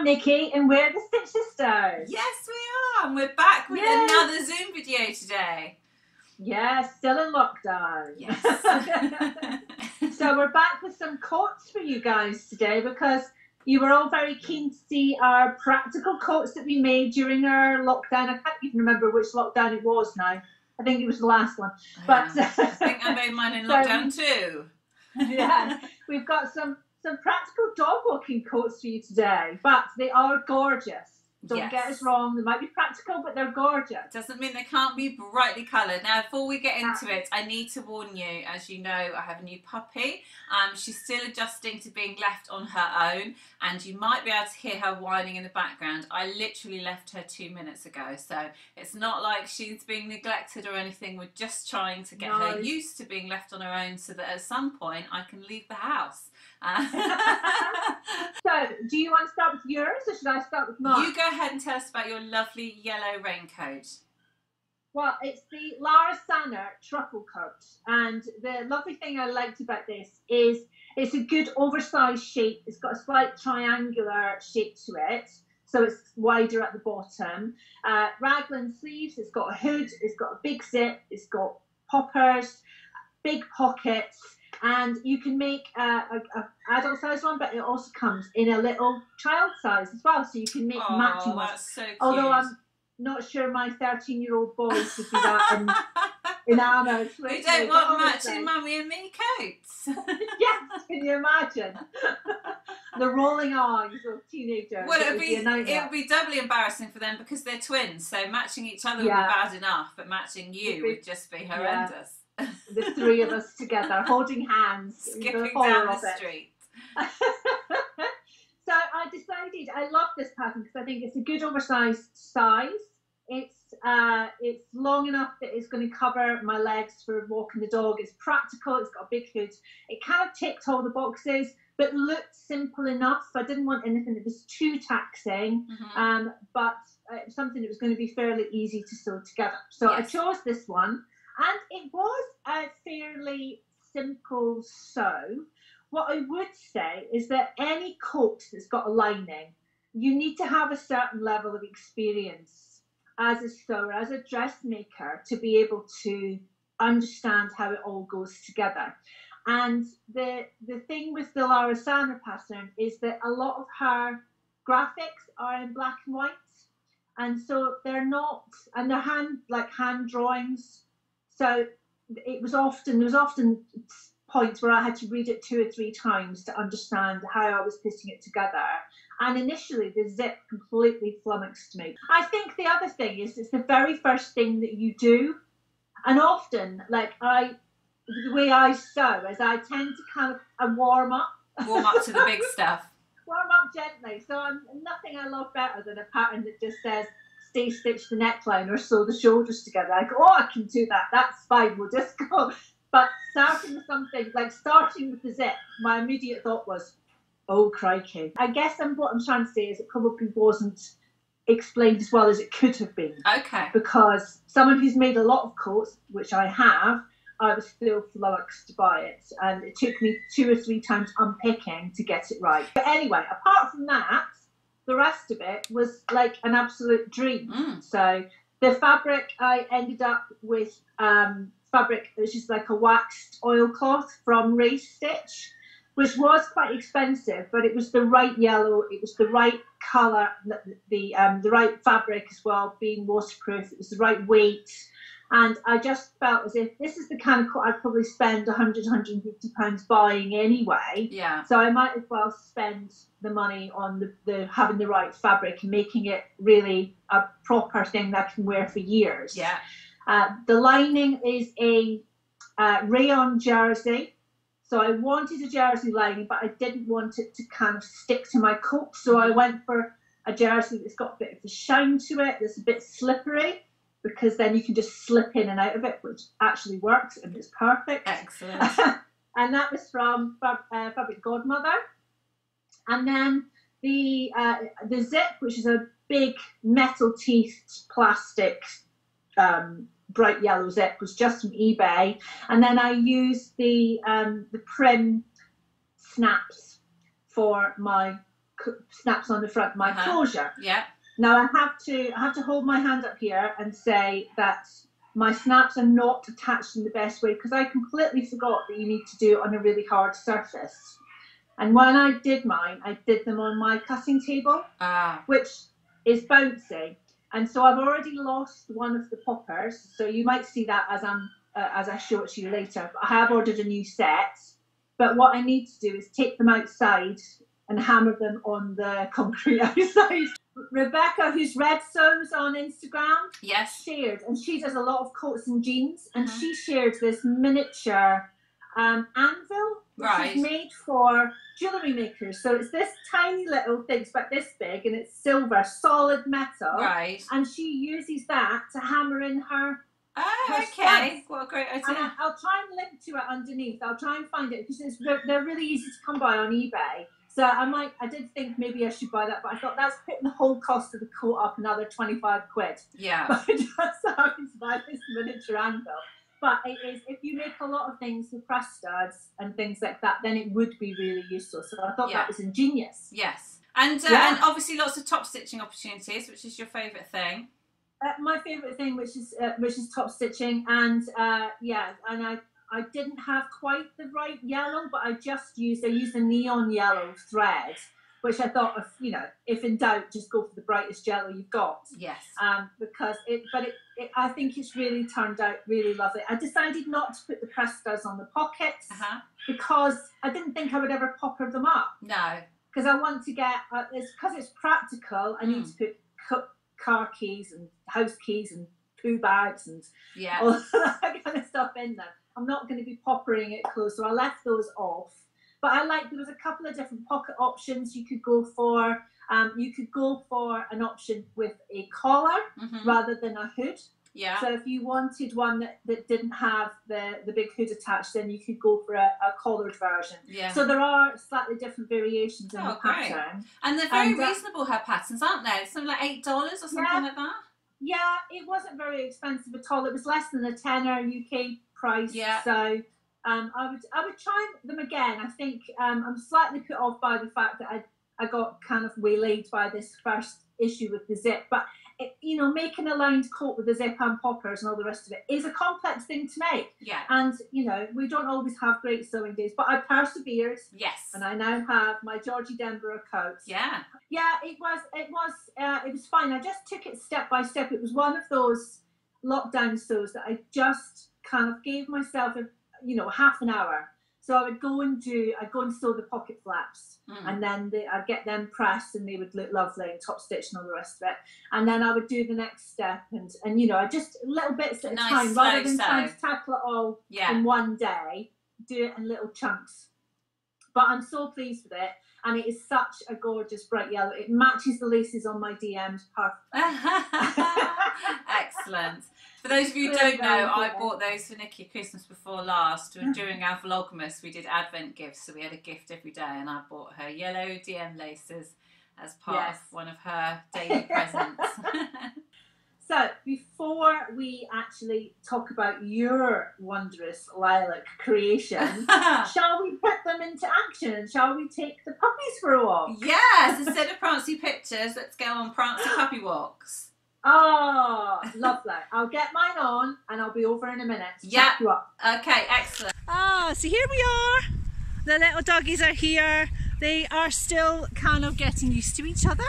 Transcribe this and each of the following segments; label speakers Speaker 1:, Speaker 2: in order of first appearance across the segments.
Speaker 1: Nikki, and we're the Stitch Sisters.
Speaker 2: Yes, we are, and we're back with another Zoom video today.
Speaker 1: Yes, still in lockdown.
Speaker 2: Yes.
Speaker 1: So we're back with some coats for you guys today because you were all very keen to see our practical coats that we made during our lockdown. I can't even remember which lockdown it was now. I think it was the last one. But
Speaker 2: I think I made mine in lockdown too.
Speaker 1: Yeah, we've got some practical dog walking coats for you today, but they are gorgeous. Don't get us wrong, they might be practical, but they're gorgeous.
Speaker 2: Doesn't mean they can't be brightly coloured. Now, before we get into it, I need to warn you, as you know, I have a new puppy. She's still adjusting to being left on her own, and you might be able to hear her whining in the background. I literally left her 2 minutes ago, so it's not like she's being neglected or anything. We're just trying to get her used to being left on her own so that at some point I can leave the house.
Speaker 1: So, do you want to start with yours, or should I start with mine?
Speaker 2: You go ahead and tell us about your lovely yellow raincoat.
Speaker 1: Well, it's the Lara Sanner Truffle coat, and the lovely thing I liked about this is it's a good oversized shape. It's got a slight triangular shape to it, so it's wider at the bottom. Raglan sleeves, it's got a hood, it's got a big zip, it's got poppers, big pockets, and you can make a adult size one, but it also comes in a little child size as well, so you can make matching ones.
Speaker 2: That's so cute.
Speaker 1: Although I'm not sure my 13-year-old boys would be that enamoured.
Speaker 2: We don't want matching mummy and me coats.
Speaker 1: Yes, can you imagine? The rolling eyes of teenagers.
Speaker 2: Well, it would be doubly embarrassing for them because they're twins, so matching each other would be bad enough, but matching you would just be horrendous.
Speaker 1: The three of us together, holding hands,
Speaker 2: skipping down the street.
Speaker 1: So I decided I love this pattern because I think it's a good oversized size. It's long enough that it's going to cover my legs for walking the dog. It's practical. It's got a big hood. It kind of ticked all the boxes, but looked simple enough. I didn't want anything that was too taxing, but something that was going to be fairly easy to sew together. So I chose this one. And it was a fairly simple sew. What I would say is that any coat that's got a lining, you need to have a certain level of experience as a sewer, as a dressmaker, to be able to understand how it all goes together. And the thing with the Lara Sanner pattern is that a lot of her graphics are in black and white. And so they're not, and they're hand drawings. So there was often points where I had to read it 2 or 3 times to understand how I was putting it together. And initially the zip completely flummoxed me. I think the other thing is it's the very first thing that you do. And often, the way I sew is I tend to kind of warm up.
Speaker 2: Warm up to the big stuff.
Speaker 1: Warm up gently. So nothing I love better than a pattern that just says, stay stitch the neckline or sew the shoulders together. I go, oh, I can do that. That's fine. We'll just go. But starting with something starting with the zip, my immediate thought was, oh, crikey. I guess what I'm trying to say is it probably wasn't explained as well as it could have been.
Speaker 2: Okay.
Speaker 1: Because someone who's made a lot of coats, which I have, I was still flummoxed by it. And it took me 2 or 3 times unpicking to get it right. But anyway, apart from that, the rest of it was like an absolute dream. So the fabric, I ended up with fabric which is like a waxed oilcloth from Race Stitch, which was quite expensive, but it was the right yellow, it was the right colour, the right fabric as well, being waterproof, it was the right weight. And I just felt as if this is the kind of coat I'd probably spend £100, £150 buying anyway.
Speaker 2: Yeah. So
Speaker 1: I might as well spend the money on the having the right fabric and making it really a proper thing that I can wear for years.
Speaker 2: Yeah.
Speaker 1: The lining is a rayon jersey. So I wanted a jersey lining, but I didn't want it to kind of stick to my coat. So I went for a jersey that's got a bit of a shine to it, that's a bit slippery, because then you can just slip in and out of it, which actually works and it's perfect.
Speaker 2: Excellent.
Speaker 1: And that was from Fabric Godmother. And then the zip, which is a big metal teethed plastic bright yellow zip, was just from eBay. And then I used the prim snaps for my snaps on the front, my closure.
Speaker 2: Yeah.
Speaker 1: Now I have to hold my hand up here and say that my snaps are not attached in the best way, because I completely forgot that you need to do it on a really hard surface. And when I did mine, I did them on my cutting table, which is bouncy. And so I've already lost one of the poppers. So you might see that as I show it to you later. But I have ordered a new set. But what I need to do is take them outside and hammer them on the concrete outside. Rebecca, who's Red Sews on Instagram, shared, and she does a lot of coats and jeans, and she shared this miniature anvil, which is made for jewellery makers. So it's this tiny little thing, it's about this big, and it's silver, solid metal. Right. And she uses that to hammer in her.
Speaker 2: Oh, okay. What a great idea.
Speaker 1: And I'll try and link to it underneath. I'll try and find it, because they're really easy to come by on eBay. So I did think maybe I should buy that, but I thought that's putting the whole cost of the coat up another 25 quid. Yeah. But I just happened to buy this miniature anvil. But it is, if you make a lot of things with press studs and things like that, then it would be really useful. So I thought that was ingenious.
Speaker 2: Yes. And obviously lots of top stitching opportunities, which is your favourite thing.
Speaker 1: My favourite thing, which is top stitching, and and I didn't have quite the right yellow, but I used a neon yellow thread, which I thought, if in doubt, just go for the brightest yellow you've got. Yes. Because I think it's really turned out really lovely. I decided not to put the press studs on the pockets because I didn't think I would ever popper them up. No. Because I want to get, because it's practical, I need to put car keys and house keys and poo bags and all that kind of stuff in them. I'm not going to be poppering it close, so I left those off. But there was a couple of different pocket options you could go for. You could go for an option with a collar rather than a hood. Yeah. So if you wanted one that didn't have the big hood attached, then you could go for a collared version. Yeah. So there are slightly different variations in the pattern.
Speaker 2: And they're very reasonable, her patterns, aren't they? Something like $8 or something like that?
Speaker 1: Yeah, it wasn't very expensive at all. It was less than a tenner UK price. Yeah. So I would try them again. I think I'm slightly put off by the fact that I got kind of waylaid by this first issue with the zip. But making a lined coat with the zip and poppers and all the rest of it is a complex thing to make. Yeah. And we don't always have great sewing days, but I persevered. Yes. And I now have my Georgie Denborough coat. Yeah. Yeah, it was fine. I just took it step by step. It was one of those lockdown sews that I just kind of gave myself half an hour. So I would go and sew the pocket flaps, and then I'd get them pressed, and they would look lovely and top stitched and all the rest of it. And then I would do the next step, and just little bits at a time, rather than trying to tackle it all in one day. Do it in little chunks. But I'm so pleased with it, and it is such a gorgeous bright yellow. It matches the laces on my DMs perfectly.
Speaker 2: Excellent. For those of you who don't know, I bought those for Nikki Christmas before last. During our Vlogmas, we did Advent gifts, so we had a gift every day, and I bought her yellow DM laces as part of one of her daily presents.
Speaker 1: So, before we actually talk about your wondrous lilac creation, shall we put them into action? Shall we take the puppies for a walk?
Speaker 2: Yes, instead of prancy pictures, let's go on prancy puppy walks.
Speaker 1: Oh, lovely. I'll get mine on and I'll be over in a minute to check you up.
Speaker 2: Okay, excellent.
Speaker 1: So here we are. The little doggies are here. They are still kind of getting used to each other.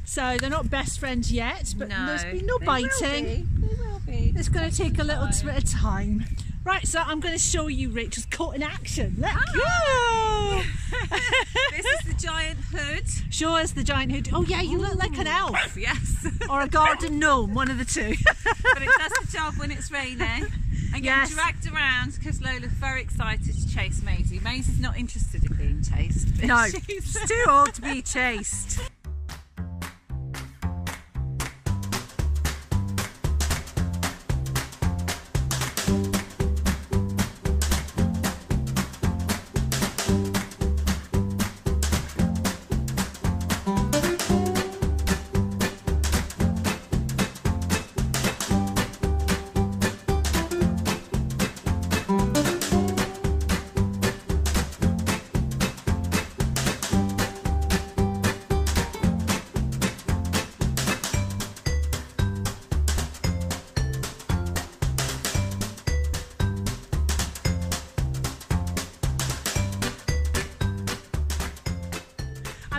Speaker 1: So they're not best friends yet, but there's been no biting.
Speaker 2: They will be.
Speaker 1: It's going to take a little bit of time. Right, so I'm going to show you Rachel's coat in action. Let's go!
Speaker 2: This is the giant hood.
Speaker 1: Show us the giant hood. Oh yeah, you look like an elf.
Speaker 2: Yes.
Speaker 1: Or a garden gnome, one of the two.
Speaker 2: But it does the job when it's raining. And getting dragged around because Lola's very excited to chase Maisie. Maisie's not interested in being chased.
Speaker 1: No, she's too old to be chased.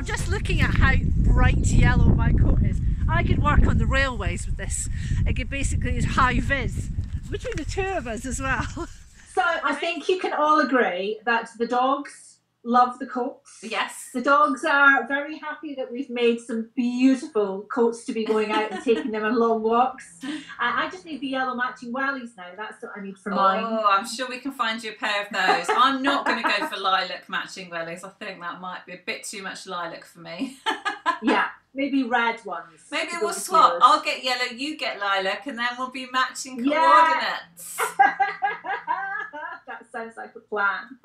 Speaker 3: just looking at how bright yellow my coat is. I could work on the railways with this. It could basically is high vis between the two of us as well.
Speaker 1: So I think you can all agree that the dogs love the coats.
Speaker 2: Yes.
Speaker 1: The dogs are very happy that we've made some beautiful coats to be going out and taking them on long walks. I just need the yellow matching wellies now. That's what I need for mine.
Speaker 2: Oh, I'm sure we can find you a pair of those. I'm not going to go for lilac matching wellies. I think that might be a bit too much lilac for me.
Speaker 1: Yeah, maybe red ones.
Speaker 2: Maybe we'll swap.
Speaker 1: Yours.
Speaker 2: I'll get yellow, you get lilac, and then we'll be matching coordinates.
Speaker 1: Yeah. That sounds like a plan.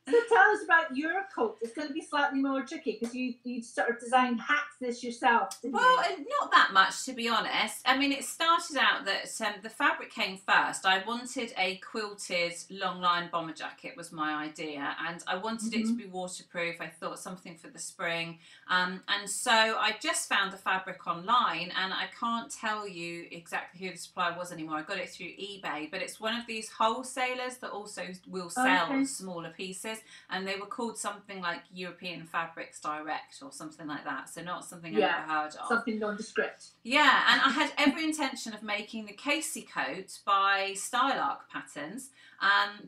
Speaker 1: So tell us about your coat. It's going to be slightly more tricky because you sort of hacked this yourself, didn't
Speaker 2: Well,
Speaker 1: you?
Speaker 2: not that much, to be honest. I mean, it started out that the fabric came first. I wanted a quilted long line bomber jacket was my idea, and I wanted it to be waterproof. I thought something for the spring, and so I just found the fabric online, and I can't tell you exactly who the supplier was anymore. I got it through eBay, but it's one of these wholesalers that also will sell smaller pieces, and they were called something like European Fabrics Direct or something like that, so not something I've ever heard of.
Speaker 1: Something nondescript.
Speaker 2: Yeah, and I had every intention of making the Casey coat by Style Arc Patterns,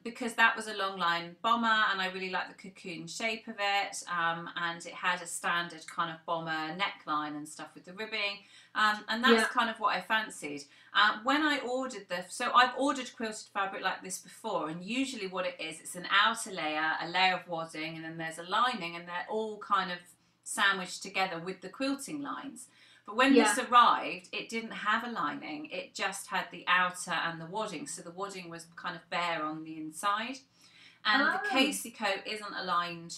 Speaker 2: because that was a long line bomber, and I really liked the cocoon shape of it, and it had a standard kind of bomber neckline and stuff with the ribbing, and that's kind of what I fancied. When I ordered so I've ordered quilted fabric like this before, and usually what it is, it's an outer layer, a layer of wadding, and then there's a lining, and they're all kind of sandwiched together with the quilting lines. But when this arrived, it didn't have a lining, it just had the outer and the wadding, so the wadding was kind of bare on the inside. And the Casey coat isn't a lined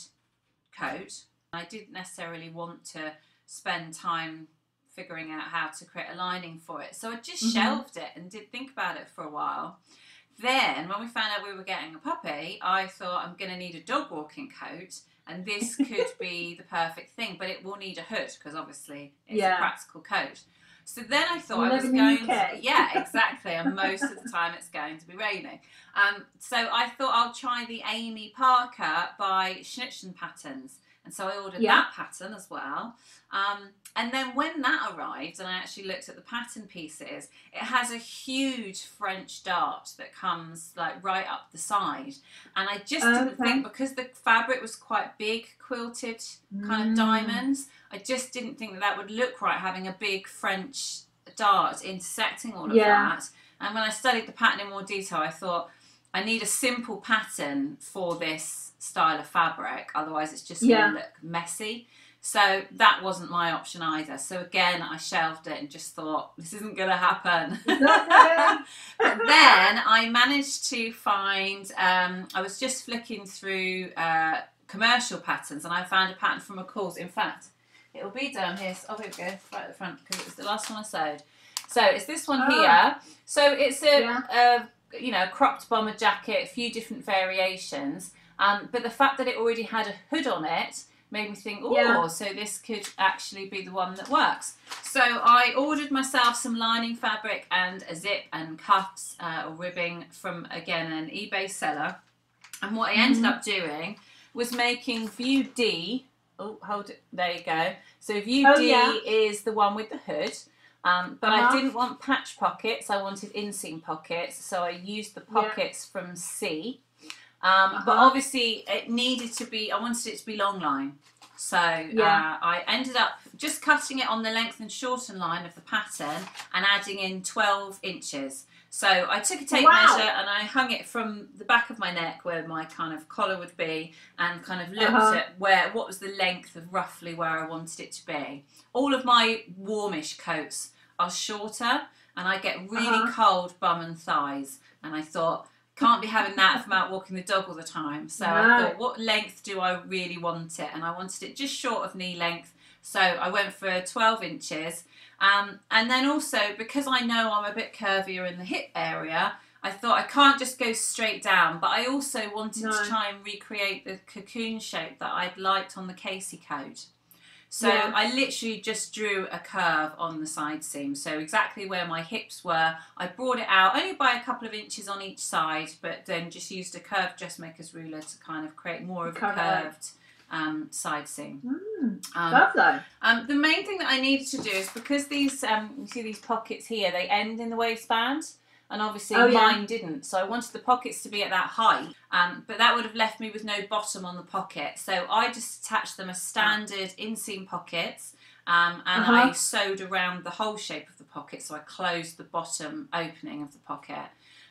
Speaker 2: coat. I didn't necessarily want to spend time figuring out how to create a lining for it, so I just shelved it and did think about it for a while. Then when we found out we were getting a puppy, I thought I'm going to need a dog walking coat, and this could be the perfect thing, but it will need a hood because obviously it's a practical coat. So then I thought I was going to, exactly, and most of the time it's going to be raining. So I thought I'll try the Amy Parker by Schnitzen Patterns. And so I ordered that pattern as well. And then when that arrived and I actually looked at the pattern pieces, it has a huge French dart that comes like right up the side. And I just didn't think, because the fabric was quite big, quilted kind of diamonds, I just didn't think that that would look right, having a big French dart intersecting all of that. And when I studied the pattern in more detail, I thought I need a simple pattern for this style of fabric, otherwise it's just going to look messy. So that wasn't my option either. So again, I shelved it and just thought, this isn't going to happen. But then I managed to find, I was just flicking through commercial patterns, and I found a pattern from McCalls. In fact, it'll be down here. Oh, here we go, right at the front, because it was the last one I sewed. So it's this one here. So it's a you know, cropped bomber jacket, a few different variations. But the fact that it already had a hood on it made me think, oh, so this could actually be the one that works. So I ordered myself some lining fabric and a zip and cuffs or ribbing from, again, an eBay seller. And what I ended up doing was making view D. Oh, hold it. There you go. So view D is the one with the hood. But I didn't want patch pockets. I wanted inseam pockets. So I used the pockets from C. But obviously it needed to be, I wanted it to be long line. So I ended up just cutting it on the length and shorten line of the pattern and adding in 12 inches. So I took a tape measure and I hung it from the back of my neck where my kind of collar would be, and kind of looked at what was the length of roughly where I wanted it to be. All of my warmish coats are shorter, and I get really cold bum and thighs, and I thought, can't be having that if I'm out walking the dog all the time. So I thought, what length do I really want it? And I wanted it just short of knee length. So I went for 12 inches. And then also, because I know I'm a bit curvier in the hip area, I thought I can't just go straight down. But I also wanted to try and recreate the cocoon shape that I'd liked on the Casey coat. So I literally just drew a curve on the side seam, so exactly where my hips were. I brought it out only by a couple of inches on each side, but then just used a curved dressmaker's ruler to kind of create more of a curved side seam.
Speaker 1: Lovely.
Speaker 2: The main thing that I needed to do is, because these, you see these pockets here, they end in the waistband, and obviously mine didn't. So I wanted the pockets to be at that height, but that would have left me with no bottom on the pocket. So I just attached them as standard inseam pockets, and I sewed around the whole shape of the pocket. So I closed the bottom opening of the pocket.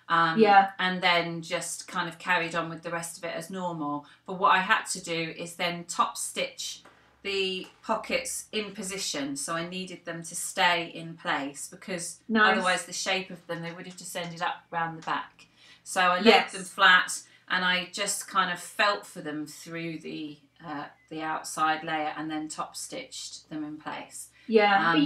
Speaker 2: And then just kind of carried on with the rest of it as normal. But what I had to do is then top stitch the pockets in position, so I needed them to stay in place, because otherwise the shape of them, they would have just ended up round the back. So I laid them flat, and I just kind of felt for them through the outside layer, and then top stitched them in place.
Speaker 1: But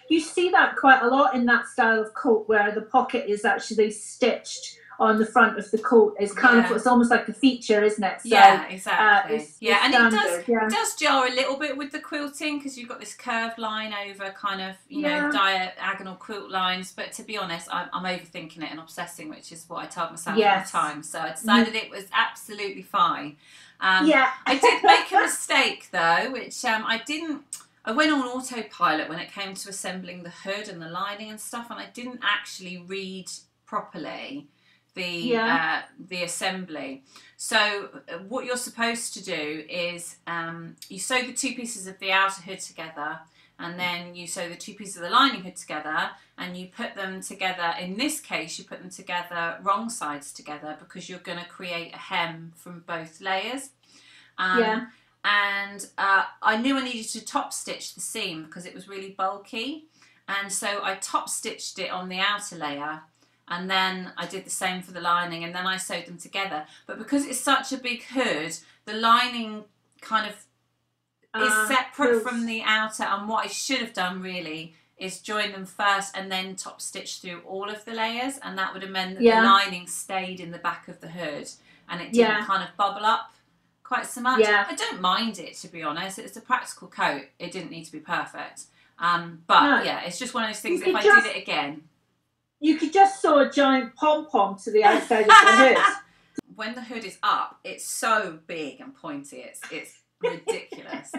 Speaker 1: you see that quite a lot in that style of coat, where the pocket is actually stitched on the front of the coat. It's kind of, it's almost like a feator, isn't it? So,
Speaker 2: yeah, exactly.
Speaker 1: It's
Speaker 2: and
Speaker 1: standard,
Speaker 2: it does jar a little bit with the quilting, because you've got this curved line over kind of, you know, diagonal quilt lines. But to be honest, I'm overthinking it and obsessing, which is what I told myself at the time. So I decided it was absolutely fine. I did make a mistake though, which I went on autopilot when it came to assembling the hood and the lining and stuff, and I didn't actually read properly the assembly. So what you're supposed to do is you sew the two pieces of the outer hood together, and then you sew the two pieces of the lining hood together, and you put them together. In this case, you put them together wrong sides together, because you're going to create a hem from both layers. And I knew I needed to top stitch the seam because it was really bulky, and so I top stitched it on the outer layer, and then I did the same for the lining, and then I sewed them together. But because it's such a big hood, the lining kind of is separate from the outer, and what I should have done really is join them first and then top stitch through all of the layers, and that would have meant that the lining stayed in the back of the hood and it didn't kind of bubble up quite so much. I don't mind it, to be honest. It's a practical coat. It didn't need to be perfect. But yeah, it's just one of those things that if I did it again.
Speaker 1: You could just sew a giant pom-pom to the outside of the hood.
Speaker 2: When the hood is up, it's so big and pointy. It's ridiculous.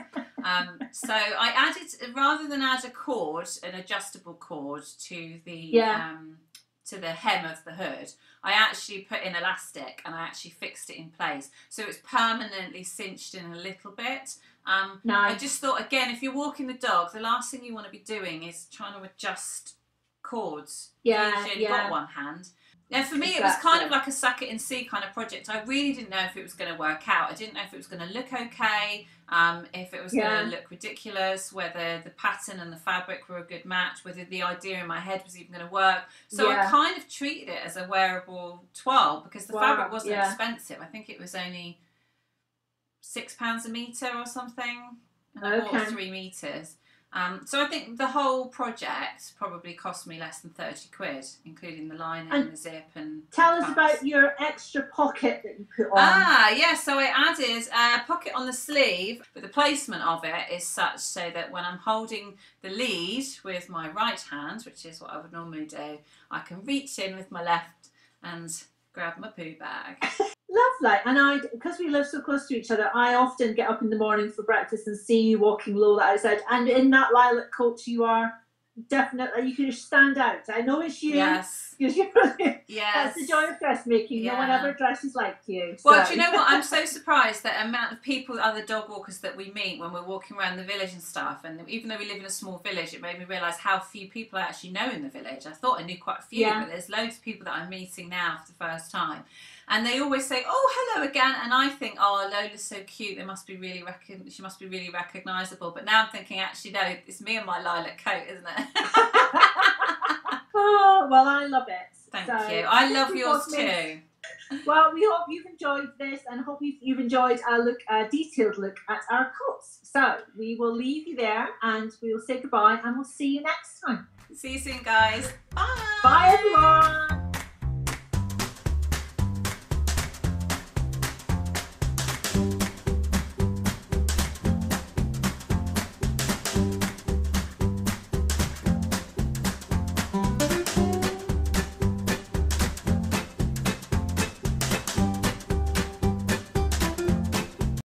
Speaker 2: So I added, rather than add a cord, an adjustable cord to the hem of the hood, I actually put in elastic, and I actually fixed it in place, so it's permanently cinched in a little bit. I just thought, again, if you're walking the dog, the last thing you want to be doing is trying to adjust cords. You've only got one hand. Now, for me, it was kind of like a suck it and see kind of project. I really didn't know if it was going to work out. I didn't know if it was going to look okay, if it was going to look ridiculous, whether the pattern and the fabric were a good match, whether the idea in my head was even going to work. So I kind of treated it as a wearable toile, because the fabric wasn't expensive. I think it was only £6 a metre or something, and I bought 3 metres. So I think the whole project probably cost me less than 30 quid, including the lining and the zip. And
Speaker 1: tell us about your extra pocket that you put on.
Speaker 2: So I added a pocket on the sleeve, but the placement of it is such so that when I'm holding the lead with my right hand, which is what I would normally do, I can reach in with my left and grab my poo bag.
Speaker 1: Lovely. And because we live so close to each other, I often get up in the morning for breakfast and see you walking Lola outside. And in that lilac coat, you are definitely, you can stand out. I know it's you.
Speaker 2: Yes.
Speaker 1: That's the joy of dressmaking. No one ever dresses like you. So.
Speaker 2: Well, do you know what? I'm so surprised the amount of people, other dog walkers that we meet when we're walking around the village and stuff. And even though we live in a small village, it made me realise how few people I actually know in the village. I thought I knew quite a few, but there's loads of people that I'm meeting now for the first time. And they always say, "Oh, hello again," and I think, "Oh, Lola's so cute. They must be really she must be really recognisable." But now I'm thinking, actually, no, it's me and my lilac coat, isn't it?
Speaker 1: Oh, well, I love it.
Speaker 2: Thank you. I love yours too.
Speaker 1: Well, we hope you've enjoyed this, and hope you've enjoyed a detailed look at our coats. So we will leave you there, and we will say goodbye, and we'll see you next time.
Speaker 2: See you soon, guys. Bye.